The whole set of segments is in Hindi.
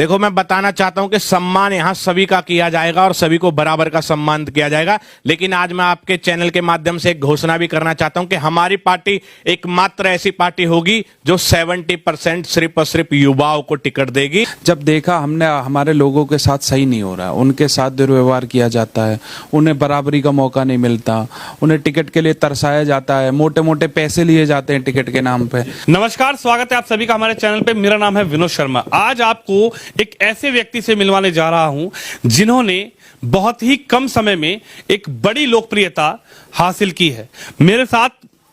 देखो, मैं बताना चाहता हूं कि सम्मान यहां सभी का किया जाएगा और सभी को बराबर का सम्मान किया जाएगा। लेकिन आज मैं आपके चैनल के माध्यम से एक घोषणा भी करना चाहता हूं कि हमारी पार्टी एकमात्र ऐसी पार्टी होगी जो 70% सिर्फ और सिर्फ युवाओं को टिकट देगी। जब देखा हमने हमारे लोगों के साथ सही नहीं हो रहा, उनके साथ दुर्व्यवहार किया जाता है, उन्हें बराबरी का मौका नहीं मिलता, उन्हें टिकट के लिए तरसाया जाता है, मोटे मोटे पैसे लिए जाते हैं टिकट के नाम पे। नमस्कार, स्वागत है आप सभी का हमारे चैनल पे। मेरा नाम है विनोद शर्मा। आज आपको एक ऐसे व्यक्ति से मिलवाने जा रहा हूं जिन्होंने बहुत ही कम समय में एक बड़ी लोकप्रियता हासिल की है। मेरे साथ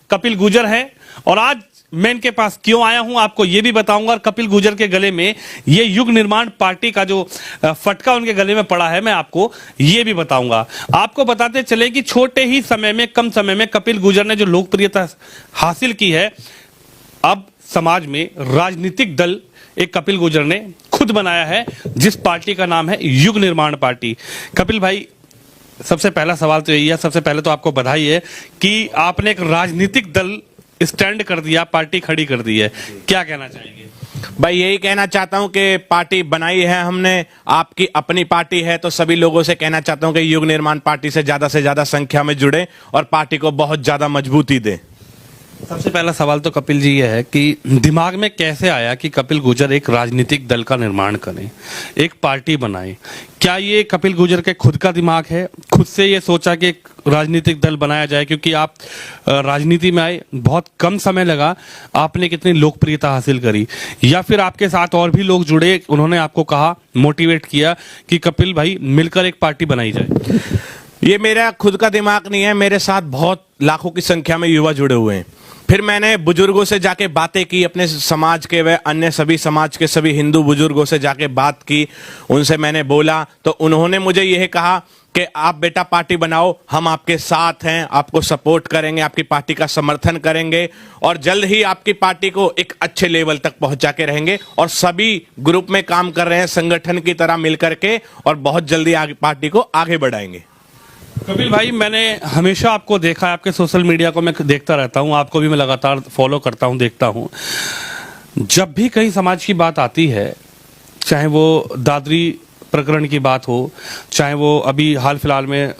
कपिल गुर्जर है और आज मैं इनके पास क्यों आया हूं आपको यह भी बताऊंगा। और कपिल गुर्जर के गले में ये युग निर्माण पार्टी का जो फटका उनके गले में पड़ा है मैं आपको ये भी बताऊंगा। आपको बताते चले कि छोटे ही समय में, कम समय में कपिल गुर्जर ने जो लोकप्रियता हासिल की है, अब समाज में राजनीतिक दल एक कपिल गुर्जर ने खुद बनाया है, जिस पार्टी का नाम है युग निर्माण पार्टी। कपिल भाई, सबसे पहला सवाल तो यही है, सबसे पहले तो आपको बधाई है कि आपने एक राजनीतिक दल स्टैंड कर दिया, पार्टी खड़ी कर दी है। क्या कहना चाहेंगे? भाई, यही कहना चाहता हूं कि पार्टी बनाई है हमने, आपकी अपनी पार्टी है, तो सभी लोगों से कहना चाहता हूं कि युग निर्माण पार्टी से ज्यादा संख्या में जुड़े और पार्टी को बहुत ज्यादा मजबूती दें। सबसे पहला सवाल तो कपिल जी ये है कि दिमाग में कैसे आया कि कपिल गुर्जर एक राजनीतिक दल का निर्माण करें, एक पार्टी बनाएं? क्या ये कपिल गुर्जर के खुद का दिमाग है, खुद से ये सोचा कि एक राजनीतिक दल बनाया जाए? क्योंकि आप राजनीति में आए, बहुत कम समय लगा, आपने कितनी लोकप्रियता हासिल करी, या फिर आपके साथ और भी लोग जुड़े, उन्होंने आपको कहा, मोटिवेट किया कि कपिल भाई मिलकर एक पार्टी बनाई जाए? ये मेरा खुद का दिमाग नहीं है, मेरे साथ बहुत लाखों की संख्या में युवा जुड़े हुए हैं। फिर मैंने बुजुर्गों से जाके बातें की, अपने समाज के व अन्य सभी समाज के सभी हिंदू बुजुर्गों से जाके बात की, उनसे मैंने बोला तो उन्होंने मुझे यह कहा कि आप बेटा पार्टी बनाओ, हम आपके साथ हैं, आपको सपोर्ट करेंगे, आपकी पार्टी का समर्थन करेंगे और जल्द ही आपकी पार्टी को एक अच्छे लेवल तक पहुंचा के रहेंगे। और सभी ग्रुप में काम कर रहे हैं, संगठन की तरह मिलकर के, और बहुत जल्दी आगे पार्टी को आगे बढ़ाएंगे। कपिल भाई, मैंने हमेशा आपको देखा है, आपके सोशल मीडिया को मैं देखता रहता हूं, आपको भी मैं लगातार फॉलो करता हूं, देखता हूं। जब भी कहीं समाज की बात आती है, चाहे वो दादरी प्रकरण की बात हो, चाहे वो अभी हाल फिलहाल में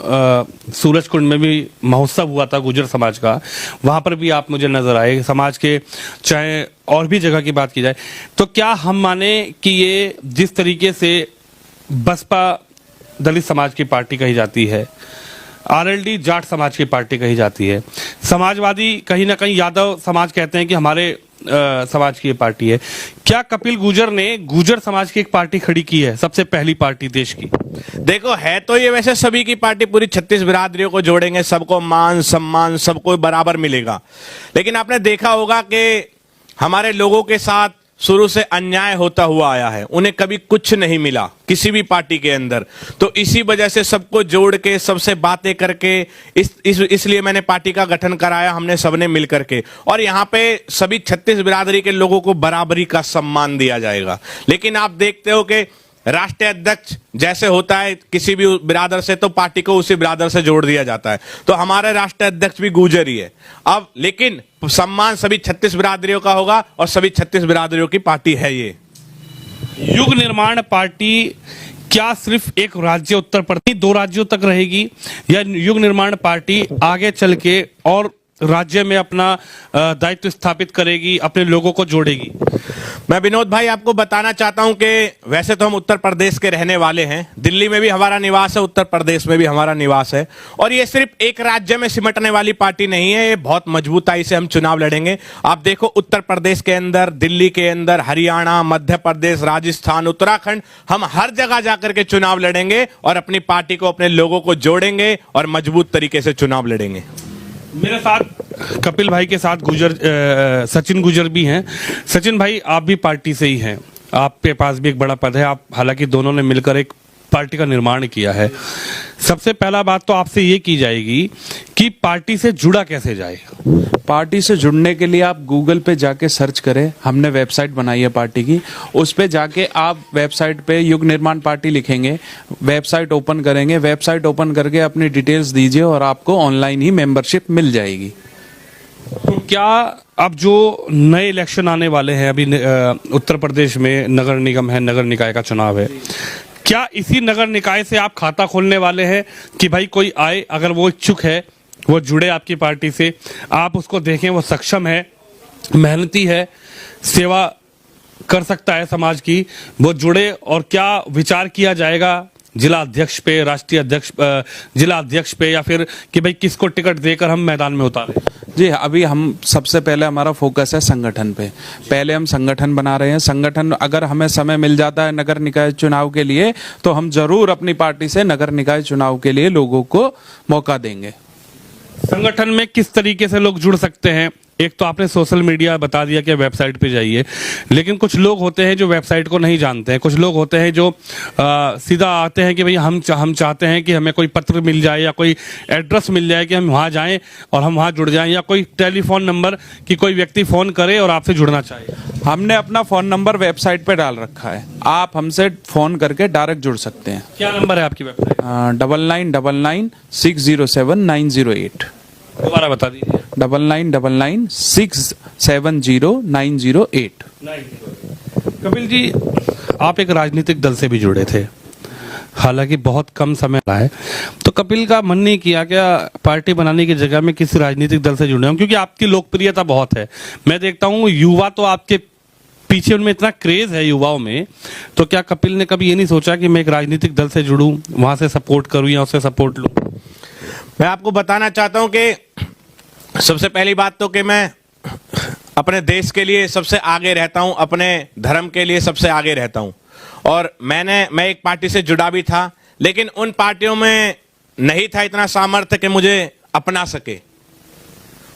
सूरज कुंड में भी महोत्सव हुआ था गुर्जर समाज का, वहां पर भी आप मुझे नजर आए। समाज के चाहे और भी जगह की बात की जाए, तो क्या हम माने कि ये जिस तरीके से बसपा दलित समाज की पार्टी कही जाती है, आरएलडी जाट समाज की पार्टी कही जाती है, समाजवादी कहीं ना कहीं यादव समाज कहते हैं कि हमारे समाज की ये पार्टी है, क्या कपिल गुर्जर ने गुर्जर समाज की एक पार्टी खड़ी की है, सबसे पहली पार्टी देश की? देखो, है तो ये वैसे सभी की पार्टी, पूरी 36 बिरादरियों को जोड़ेंगे, सबको मान सम्मान सबको बराबर मिलेगा। लेकिन आपने देखा होगा कि हमारे लोगों के साथ शुरू से अन्याय होता हुआ आया है, उन्हें कभी कुछ नहीं मिला किसी भी पार्टी के अंदर। तो इसी वजह से सबको जोड़ के, सबसे बातें करके, इसलिए मैंने पार्टी का गठन कराया, हमने सबने मिल करके। और यहाँ पे सभी 36 बिरादरी के लोगों को बराबरी का सम्मान दिया जाएगा। लेकिन आप देखते हो कि राष्ट्रीय अध्यक्ष जैसे होता है किसी भी बिरादर से, तो पार्टी को उसी बिरादर से जोड़ दिया जाता है। तो हमारे राष्ट्रीय अध्यक्ष भी गुर्जर ही है अब, लेकिन सम्मान सभी 36 बिरादरियों का होगा और सभी 36 बिरादरियों की पार्टी है ये युग निर्माण पार्टी। क्या सिर्फ एक राज्य उत्तर प्रदेश, 2 राज्यों तक रहेगी, या युग निर्माण पार्टी आगे चल के और राज्य में अपना दायित्व स्थापित करेगी, अपने लोगों को जोड़ेगी? मैं विनोद भाई आपको बताना चाहता हूं कि वैसे तो हम उत्तर प्रदेश के रहने वाले हैं, दिल्ली में भी हमारा निवास है, उत्तर प्रदेश में भी हमारा निवास है, और ये सिर्फ एक राज्य में सिमटने वाली पार्टी नहीं है, ये बहुत मजबूताई से हम चुनाव लड़ेंगे। आप देखो, उत्तर प्रदेश के अंदर, दिल्ली के अंदर, हरियाणा, मध्य प्रदेश, राजस्थान, उत्तराखंड, हम हर जगह जाकर के चुनाव लड़ेंगे और अपनी पार्टी को, अपने लोगों को जोड़ेंगे और मजबूत तरीके से चुनाव लड़ेंगे। मेरे साथ कपिल भाई के साथ सचिन गुर्जर भी हैं। सचिन भाई, आप भी पार्टी से ही हैं, आपके पास भी एक बड़ा पद है, आप हालांकि दोनों ने मिलकर एक पार्टी का निर्माण किया है। सबसे पहला बात तो आपसे ये की जाएगी कि पार्टी से जुड़ा कैसे जाए? पार्टी से जुड़ने के लिए आप गूगल पे जाके सर्च करें, हमने वेबसाइट बनाई है पार्टी की, उस पे जाके आप वेबसाइट पे युग निर्माण पार्टी लिखेंगे, वेबसाइट ओपन करेंगे, वेबसाइट ओपन करके अपनी डिटेल्स दीजिए और आपको ऑनलाइन ही मेंबरशिप मिल जाएगी। क्या अब जो नए इलेक्शन आने वाले हैं अभी उत्तर प्रदेश में नगर निगम है, नगर निकाय का चुनाव है, क्या इसी नगर निकाय से आप खाता खोलने वाले हैं कि भाई कोई आए, अगर वो इच्छुक है, वो जुड़े आपकी पार्टी से, आप उसको देखें वो सक्षम है, मेहनती है, सेवा कर सकता है समाज की, वो जुड़े, और क्या विचार किया जाएगा जिला अध्यक्ष पे, राष्ट्रीय अध्यक्ष, जिला अध्यक्ष पे, या फिर कि भाई किसको टिकट देकर हम मैदान में उतारें? जी, अभी हम सबसे पहले हमारा फोकस है संगठन पे। पहले हम संगठन बना रहे हैं। संगठन, अगर हमें समय मिल जाता है नगर निकाय चुनाव के लिए, तो हम जरूर अपनी पार्टी से नगर निकाय चुनाव के लिए लोगों को मौका देंगे। संगठन में किस तरीके से लोग जुड़ सकते हैं? एक तो आपने सोशल मीडिया बता दिया कि वेबसाइट पे जाइए, लेकिन कुछ लोग होते हैं जो वेबसाइट को नहीं जानते हैं। कुछ लोग होते हैं जो सीधा आते हैं कि भाई हम चाहते हैं कि हमें कोई पत्र मिल जाए या कोई एड्रेस मिल जाए कि हम वहाँ जाएं और हम वहाँ जुड़ जाएं, या कोई टेलीफोन नंबर कि कोई व्यक्ति फ़ोन करे और आपसे जुड़ना चाहे। हमने अपना फ़ोन नंबर वेबसाइट पे डाल रखा है, आप हमसे फ़ोन करके डायरेक्ट जुड़ सकते हैं। क्या नंबर है आपकी वेबसाइट? 9999607908। दोबारा बता दीजिए। 9999670908। कपिल जी, आप एक राजनीतिक दल से भी जुड़े थे, हालांकि बहुत कम समय रहा है, तो कपिल का मन नहीं किया क्या पार्टी बनाने की जगह में किसी राजनीतिक दल से जुड़े हों? क्योंकि आपकी लोकप्रियता बहुत है, मैं देखता हूँ युवा तो आपके पीछे, उनमें इतना क्रेज है युवाओं में, तो क्या कपिल ने कभी ये नहीं सोचा कि मैं एक राजनीतिक दल से जुड़ूं, वहां से सपोर्ट करूं या उससे सपोर्ट लूं? मैं आपको बताना चाहता हूं कि सबसे पहली बात तो कि मैं अपने देश के लिए सबसे आगे रहता हूं, अपने धर्म के लिए सबसे आगे रहता हूं, और मैं एक पार्टी से जुड़ा भी था, लेकिन उन पार्टियों में नहीं था इतना सामर्थ्य कि मुझे अपना सके,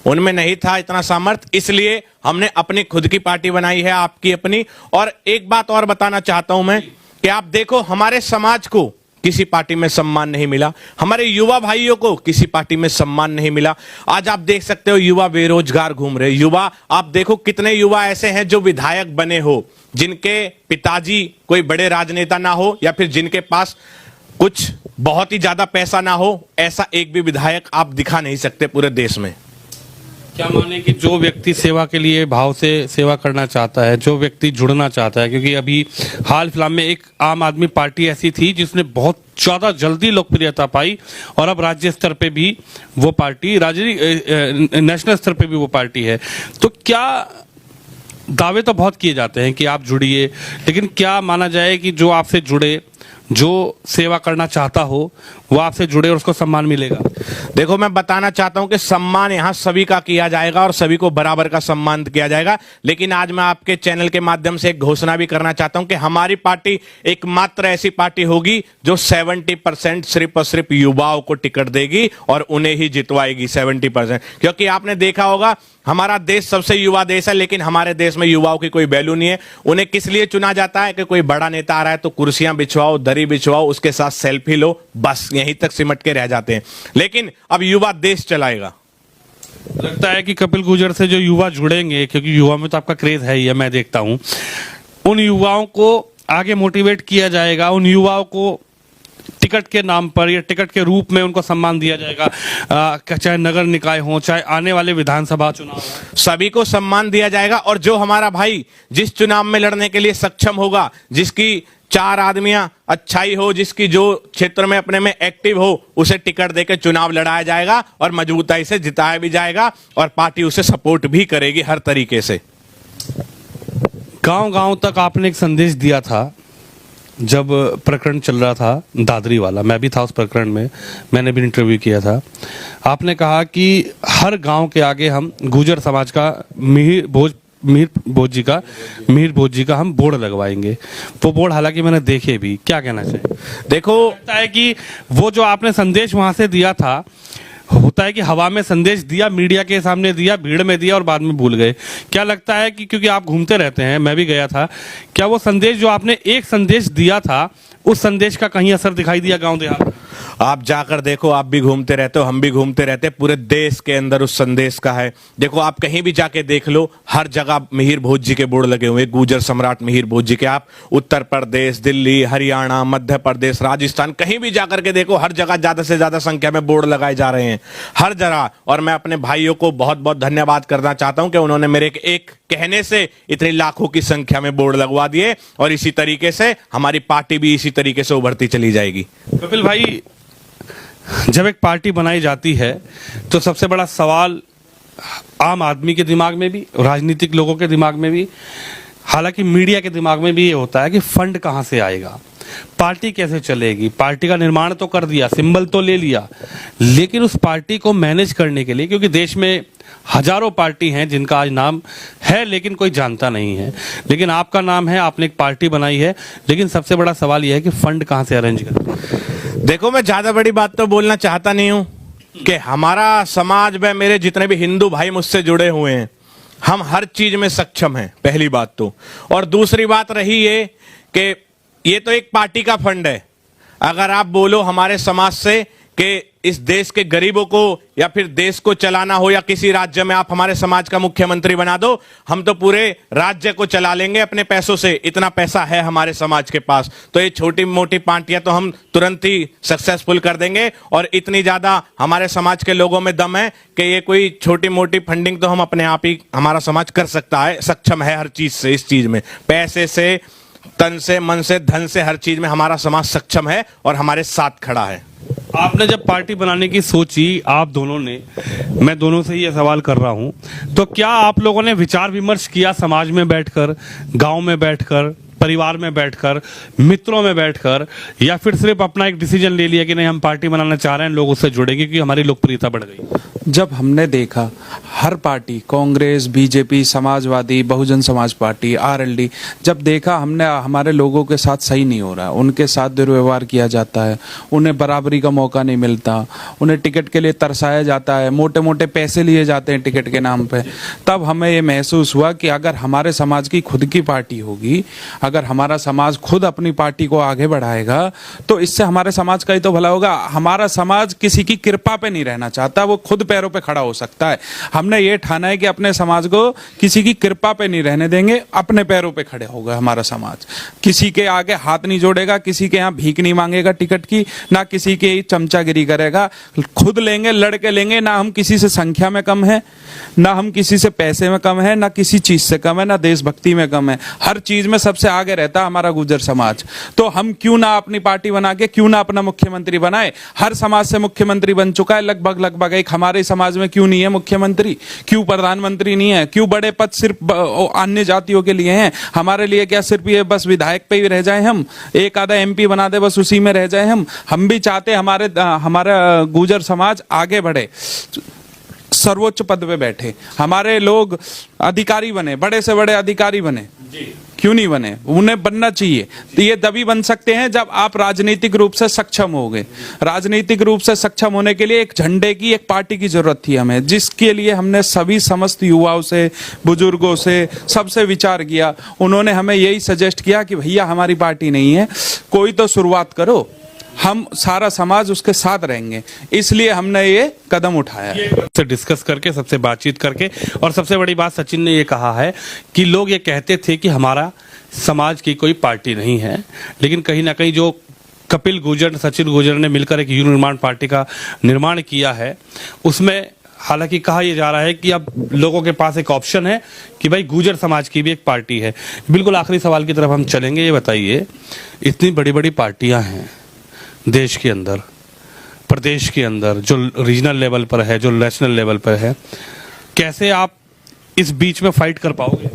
उनमें नहीं था इतना सामर्थ्य, इसलिए हमने अपनी खुद की पार्टी बनाई है, आपकी अपनी। और एक बात और बताना चाहता हूं मैं कि आप देखो, हमारे समाज को किसी पार्टी में सम्मान नहीं मिला, हमारे युवा भाइयों को किसी पार्टी में सम्मान नहीं मिला। आज आप देख सकते हो युवा बेरोजगार घूम रहे, युवा, आप देखो कितने युवा ऐसे हैं जो विधायक बने हो, जिनके पिताजी कोई बड़े राजनेता ना हो, या फिर जिनके पास कुछ बहुत ही ज्यादा पैसा ना हो, ऐसा एक भी विधायक आप दिखा नहीं सकते पूरे देश में। क्या माने कि जो व्यक्ति सेवा के लिए भाव से सेवा करना चाहता है, जो व्यक्ति जुड़ना चाहता है, क्योंकि अभी हाल फिलहाल में एक आम आदमी पार्टी ऐसी थी जिसने बहुत ज्यादा जल्दी लोकप्रियता पाई, और अब राज्य स्तर पे भी वो पार्टी, नेशनल स्तर पे भी वो पार्टी है, तो क्या दावे तो बहुत किए जाते हैं कि आप जुड़िए, लेकिन क्या माना जाए कि जो आपसे जुड़े, जो सेवा करना चाहता हो, वो आपसे जुड़े और उसको सम्मान मिलेगा? देखो, मैं बताना चाहता हूं कि सम्मान यहां सभी का किया जाएगा और सभी को बराबर का सम्मान किया जाएगा, लेकिन आज मैं आपके चैनल के माध्यम से एक घोषणा भी करना चाहता हूं कि हमारी पार्टी एकमात्र ऐसी पार्टी होगी जो 70% सिर्फ और सिर्फ युवाओं को टिकट देगी और उन्हें ही जितवाएगी 70%। क्योंकि आपने देखा होगा, हमारा देश सबसे युवा देश है, लेकिन हमारे देश में युवाओं की कोई वैल्यू नहीं है। उन्हें किस लिए चुना जाता है कि कोई बड़ा नेता आ रहा है तो कुर्सियां बिछवाओ, दरी बिछवाओ, उसके साथ सेल्फी लो, बस यहीं तक सिमट के रह जाते हैं। लेकिन अब युवा देश चलाएगा। लगता है कि कपिल गुर्जर से जो युवा जुड़ेंगे, क्योंकि युवा में तो आपका क्रेज है ही, मैं देखता हूं, उन युवाओं को आगे मोटिवेट किया जाएगा, उन युवाओं को टिकट के नाम पर या टिकट के रूप में उनको सम्मान दिया जाएगा, चाहे नगर निकाय हो, चाहे आने वाले विधानसभा चुनाव हो, सभी को सम्मान दिया जाएगा। और जो हमारा भाई जिस चुनाव में लड़ने के लिए सक्षम होगा, जिसकी 4 आदमियां अच्छाई हो, जिसकी जो क्षेत्र में अपने में एक्टिव हो, उसे टिकट देकर चुनाव लड़ाया जाएगा और मजबूताई से जिताया भी जाएगा, और पार्टी उसे सपोर्ट भी करेगी हर तरीके से। गांव-गांव तक आपने एक संदेश दिया था जब प्रकरण चल रहा था दादरी वाला, मैं भी था उस प्रकरण में, मैंने भी इंटरव्यू किया था। आपने कहा कि हर गांव के आगे हम गुर्जर समाज का मिहिर भोज जी का हम बोर्ड लगवाएंगे। वो बोर्ड हालांकि मैंने देखे भी, क्या कहना चाहिए? देखो, लगता है कि वो जो आपने संदेश वहां से दिया था, होता है कि हवा में संदेश दिया, मीडिया के सामने दिया, भीड़ में दिया और बाद में भूल गए। क्या लगता है कि क्योंकि आप घूमते रहते हैं, मैं भी गया था, क्या वो संदेश जो आपने एक संदेश दिया था, उस संदेश का कहीं असर दिखाई दिया गांव देहात? आप जाकर देखो, आप भी घूमते रहते हो, हम भी घूमते रहते हैं, पूरे देश के अंदर उस संदेश का है। देखो आप कहीं भी जाके देख लो, हर जगह मिहिर भोज जी के बोर्ड लगे हुए, गुर्जर सम्राट मिहिर भोज जी के। आप उत्तर प्रदेश, दिल्ली, हरियाणा, मध्य प्रदेश, राजस्थान, कहीं भी जाकर के देखो, हर जगह ज्यादा से ज्यादा संख्या में बोर्ड लगाए जा रहे हैं, हर जगह। और मैं अपने भाइयों को बहुत बहुत धन्यवाद करना चाहता हूं कि उन्होंने मेरे एक कहने से इतनी लाखों की संख्या में बोर्ड लगवा दिए, और इसी तरीके से हमारी पार्टी भी इसी तरीके से उभरती चली जाएगी। कपिल भाई, जब एक पार्टी बनाई जाती है तो सबसे बड़ा सवाल आम आदमी के दिमाग में भी, राजनीतिक लोगों के दिमाग में भी, हालांकि मीडिया के दिमाग में भी ये होता है कि फंड कहां से आएगा, पार्टी कैसे चलेगी। पार्टी का निर्माण तो कर दिया, सिंबल तो ले लिया, लेकिन उस पार्टी को मैनेज करने के लिए, क्योंकि देश में हजारों पार्टी हैं जिनका आज नाम है लेकिन कोई जानता नहीं है, लेकिन आपका नाम है, आपने एक पार्टी बनाई है, लेकिन सबसे बड़ा सवाल यह है कि फंड कहां से अरेंज करें। देखो, मैं ज्यादा बड़ी बात तो बोलना चाहता नहीं हूं कि हमारा समाज में मेरे जितने भी हिंदू भाई मुझसे जुड़े हुए हैं, हम हर चीज में सक्षम हैं, पहली बात तो। और दूसरी बात रही ये कि ये तो एक पार्टी का फंड है। अगर आप बोलो हमारे समाज से कि इस देश के गरीबों को या फिर देश को चलाना हो, या किसी राज्य में आप हमारे समाज का मुख्यमंत्री बना दो, हम तो पूरे राज्य को चला लेंगे अपने पैसों से, इतना पैसा है हमारे समाज के पास। तो ये छोटी मोटी पार्टियां तो हम तुरंत ही सक्सेसफुल कर देंगे, और इतनी ज्यादा हमारे समाज के लोगों में दम है कि ये कोई छोटी मोटी फंडिंग तो हम अपने आप ही, हमारा समाज कर सकता है, सक्षम है हर चीज से, इस चीज में, पैसे से, तन से, मन से, धन से, हर चीज में हमारा समाज सक्षम है और हमारे साथ खड़ा है। आपने जब पार्टी बनाने की सोची, आप दोनों ने, मैं दोनों से ही यह सवाल कर रहा हूं, तो क्या आप लोगों ने विचार विमर्श किया समाज में बैठकर, गांव में बैठकर, परिवार में बैठकर, मित्रों में बैठकर, या फिर सिर्फ अपना एक डिसीजन ले लिया कि नहीं हम पार्टी बनाना चाह रहे हैं, लोग उससे जुड़ेंगे क्योंकि हमारी लोकप्रियता बढ़ गई? जब हमने देखा हर party, Congress, BJP, Samajwadi, Bahujan Samaj party, RLD, जब देखा हमने हमारे लोगों के साथ सही नहीं हो रहा, उनके साथ दुर्व्यवहार किया जाता है, उन्हें बराबरी का मौका नहीं मिलता, उन्हें टिकट के लिए तरसाया जाता है, मोटे मोटे पैसे लिए जाते हैं टिकट के नाम पे, तब हमें ये महसूस हुआ कि अगर हमारे समाज की खुद की पार्टी होगी, अगर हमारा समाज खुद अपनी पार्टी को आगे बढ़ाएगा, तो इससे हमारे समाज का ही तो भला होगा। हमारा समाज किसी की कृपा पे नहीं रहना चाहता, वो खुद पैरों पे खड़ा हो सकता है। हमने ये ठाना है कि अपने समाज को किसी की कृपा पे नहीं रहने देंगे, अपने पैरों पे खड़े होगा हमारा समाज। किसी के आगे हाथ नहीं जोड़ेगा, किसी के यहाँ भीख नहीं मांगेगा टिकट की, ना किसी की चमचागिरी करेगा, खुद लेंगे, लड़के लेंगे। ना हम किसी से संख्या में कम है, ना हम किसी से पैसे में कम है, ना किसी चीज से कम है, ना देशभक्ति में कम है। हर चीज में सबसे आगे रहता हमारा गुर्जर समाज। तो हम क्यों ना अपनी पार्टी बना के क्यों ना अपना मुख्यमंत्री बनाए। हर समाज से मुख्यमंत्री बन चुका है लगभग। एक हमारे समाज में क्यों नहीं है मुख्यमंत्री, क्यों प्रधानमंत्री नहीं है, क्यों बड़े पद सिर्फ अन्य जातियों के लिए हैं, हमारे लिए क्या सिर्फ ये बस विधायक पे ही रह जाए, हम एक आधा एमपी बना दे बस उसी में रह जाए। हम भी चाहते हमारा गुर्जर समाज आगे बढ़े, सर्वोच्च पद पे बैठे, हमारे लोग अधिकारी बने, बड़े से बड़े अधिकारी बने। क्यों नहीं बने, उन्हें बनना चाहिए। तो ये तभी बन सकते हैं जब आप राजनीतिक रूप से सक्षम होगे। राजनीतिक रूप से सक्षम होने के लिए एक झंडे की, एक पार्टी की जरूरत थी हमें, जिसके लिए हमने सभी समस्त युवाओं से, बुजुर्गों से, सबसे विचार किया। उन्होंने हमें यही सजेस्ट किया कि भैया हमारी पार्टी नहीं है, कोई तो शुरुआत करो, हम सारा समाज उसके साथ रहेंगे। इसलिए हमने ये कदम उठाया है। से डिस्कस करके, सबसे बातचीत करके, और सबसे बड़ी बात सचिन ने ये कहा है कि लोग ये कहते थे कि हमारा समाज की कोई पार्टी नहीं है, लेकिन कहीं ना कहीं जो कपिल गुर्जर, सचिन गुर्जर ने मिलकर एक युवा निर्माण पार्टी का निर्माण किया है, उसमें हालांकि कहा यह जा रहा है कि अब लोगों के पास एक ऑप्शन है कि भाई गुर्जर समाज की भी एक पार्टी है। बिल्कुल आखिरी सवाल की तरफ हम चलेंगे। ये बताइए, इतनी बड़ी बड़ी पार्टियां हैं देश के अंदर, प्रदेश के अंदर, जो रीजनल लेवल पर है, जो नेशनल लेवल पर है, कैसे आप इस बीच में फाइट कर पाओगे?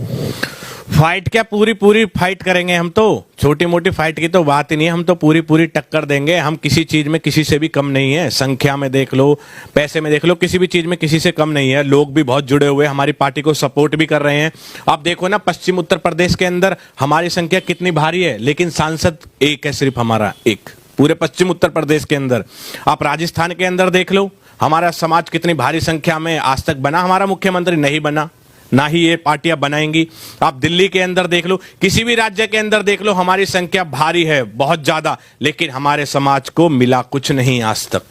फाइट क्या, पूरी फाइट करेंगे हम तो। छोटी मोटी फाइट की तो बात ही नहीं है, हम तो पूरी टक्कर देंगे। हम किसी चीज में किसी से भी कम नहीं है, संख्या में देख लो, पैसे में देख लो, किसी भी चीज में किसी से कम नहीं है। लोग भी बहुत जुड़े हुए, हमारी पार्टी को सपोर्ट भी कर रहे हैं। आप देखो ना, पश्चिम उत्तर प्रदेश के अंदर हमारी संख्या कितनी भारी है, लेकिन सांसद एक है, सिर्फ हमारा एक, पूरे पश्चिम उत्तर प्रदेश के अंदर। आप राजस्थान के अंदर देख लो, हमारा समाज कितनी भारी संख्या में, आज तक बना हमारा मुख्यमंत्री नहीं बना, ना ही ये पार्टियां बनाएंगी। आप दिल्ली के अंदर देख लो, किसी भी राज्य के अंदर देख लो, हमारी संख्या भारी है, बहुत ज्यादा, लेकिन हमारे समाज को मिला कुछ नहीं आज तक।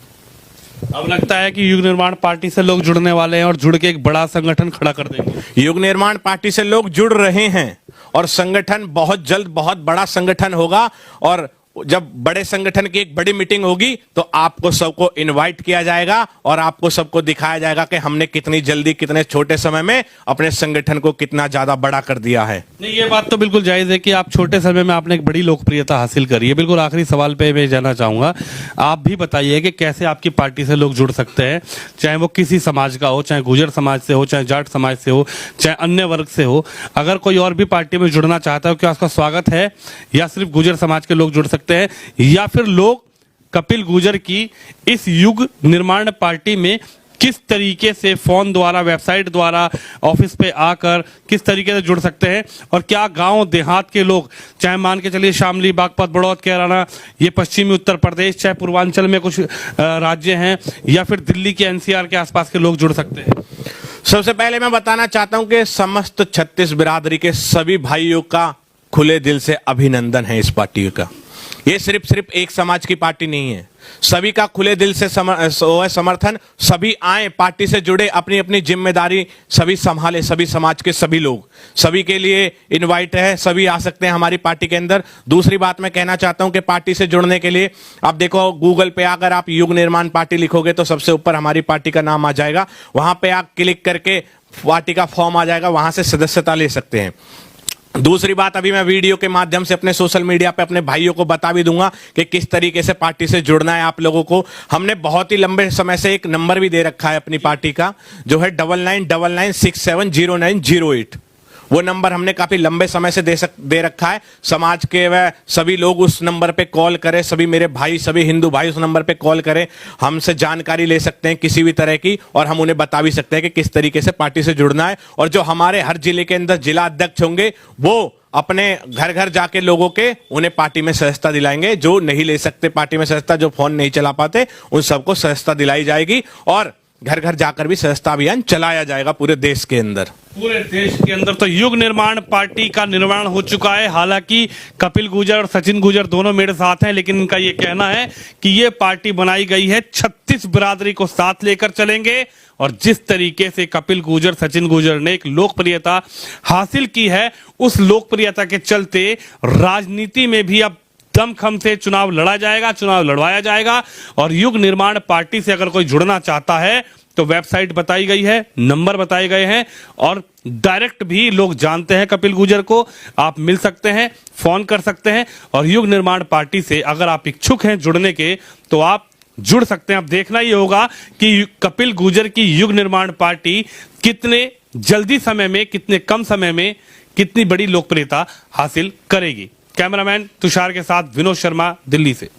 अब लगता है कि युग निर्माण पार्टी से लोग जुड़ने वाले हैं और जुड़ के एक बड़ा संगठन खड़ा कर देंगे। युग निर्माण पार्टी से लोग जुड़ रहे हैं और संगठन बहुत जल्द बहुत बड़ा संगठन होगा, और जब बड़े संगठन की एक बड़ी मीटिंग होगी तो आपको सबको इनवाइट किया जाएगा और आपको सबको दिखाया जाएगा कि हमने कितनी जल्दी, कितने छोटे समय में अपने संगठन को कितना ज्यादा बड़ा कर दिया है। नहीं, ये बात तो बिल्कुल जायज है कि आप छोटे समय में आपने एक बड़ी लोकप्रियता हासिल करी है। बिल्कुल आखिरी सवाल पे मैं जाना चाहूंगा, आप भी बताइए कि कैसे आपकी पार्टी से लोग जुड़ सकते हैं, चाहे वो किसी समाज का हो, चाहे गुर्जर समाज से हो, चाहे जाट समाज से हो, चाहे अन्य वर्ग से हो। अगर कोई और भी पार्टी में जुड़ना चाहता है, क्या उसका स्वागत है, या सिर्फ गुर्जर समाज के लोग जुड़ सकते हैं, या फिर लोग कपिल गुर्जर की इस युग निर्माण पार्टी में किस तरीके से फोन द्वारा, वेबसाइट द्वारा, ऑफिस पे आकर किस तरीके से जुड़ सकते हैं, और क्या गांव देहात के लोग, चाहे मान के चलिए शामली, बागपत, बड़ौद, कैराना, ये पश्चिमी उत्तर प्रदेश, चाहे पूर्वांचल में कुछ राज्य हैं, या फिर दिल्ली के एनसीआर के आसपास के लोग जुड़ सकते हैं? सबसे पहले मैं बताना चाहता हूं कि समस्त छत्तीस बिरादरी के सभी भाइयों का खुले दिल से अभिनंदन है इस पार्टी का। ये सिर्फ एक समाज की पार्टी नहीं है, सभी का खुले दिल से समर्थन। सभी आए, पार्टी से जुड़े, अपनी अपनी जिम्मेदारी सभी संभाले, सभी समाज के सभी लोग, सभी के लिए इनवाइट है, सभी आ सकते हैं हमारी पार्टी के अंदर। दूसरी बात मैं कहना चाहता हूं कि पार्टी से जुड़ने के लिए आप देखो, गूगल पे अगर आप युग निर्माण पार्टी लिखोगे तो सबसे ऊपर हमारी पार्टी का नाम आ जाएगा, वहां पे आप क्लिक करके पार्टी का फॉर्म आ जाएगा, वहां से सदस्यता ले सकते हैं। दूसरी बात, अभी मैं वीडियो के माध्यम से अपने सोशल मीडिया पे अपने भाइयों को बता भी दूंगा कि किस तरीके से पार्टी से जुड़ना है आप लोगों को। हमने बहुत ही लंबे समय से एक नंबर भी दे रखा है अपनी पार्टी का, जो है 9999670908। वो नंबर हमने काफी लंबे समय से दे रखा है। समाज के वह सभी लोग उस नंबर पे कॉल करें, सभी मेरे भाई, सभी हिंदू भाई उस नंबर पे कॉल करें, हमसे जानकारी ले सकते हैं किसी भी तरह की, और हम उन्हें बता भी सकते हैं कि किस तरीके से पार्टी से जुड़ना है। और जो हमारे हर जिले के अंदर जिला अध्यक्ष होंगे, वो अपने घर घर जाके लोगों के उन्हें पार्टी में सदस्यता दिलाएंगे। जो नहीं ले सकते पार्टी में सदस्यता, जो फोन नहीं चला पाते, उन सबको सदस्यता दिलाई जाएगी और घर घर जाकर भी सदस्यता अभियान चलाया जाएगा पूरे देश के अंदर। पूरे देश के अंदर तो युग निर्माण पार्टी का निर्माण हो चुका है। हालांकि कपिल गुर्जर और सचिन गुर्जर दोनों मेरे साथ हैं, लेकिन इनका ये कहना है कि ये पार्टी बनाई गई है 36 बिरादरी को साथ लेकर चलेंगे। और जिस तरीके से कपिल गुर्जर, सचिन गुर्जर ने एक लोकप्रियता हासिल की है, उस लोकप्रियता के चलते राजनीति में भी अब दमखम से चुनाव लड़ा जाएगा, चुनाव लड़वाया जाएगा। और युग निर्माण पार्टी से अगर कोई जुड़ना चाहता है तो वेबसाइट बताई गई है, नंबर बताए गए हैं, और डायरेक्ट भी लोग जानते हैं कपिल गुर्जर को, आप मिल सकते हैं, फोन कर सकते हैं। और युग निर्माण पार्टी से अगर आप इच्छुक हैं जुड़ने के तो आप जुड़ सकते हैं। अब देखना ये होगा कि कपिल गुर्जर की युग निर्माण पार्टी कितने जल्दी समय में, कितने कम समय में कितनी बड़ी लोकप्रियता हासिल करेगी। कैमरामैन तुषार के साथ विनोद शर्मा, दिल्ली से।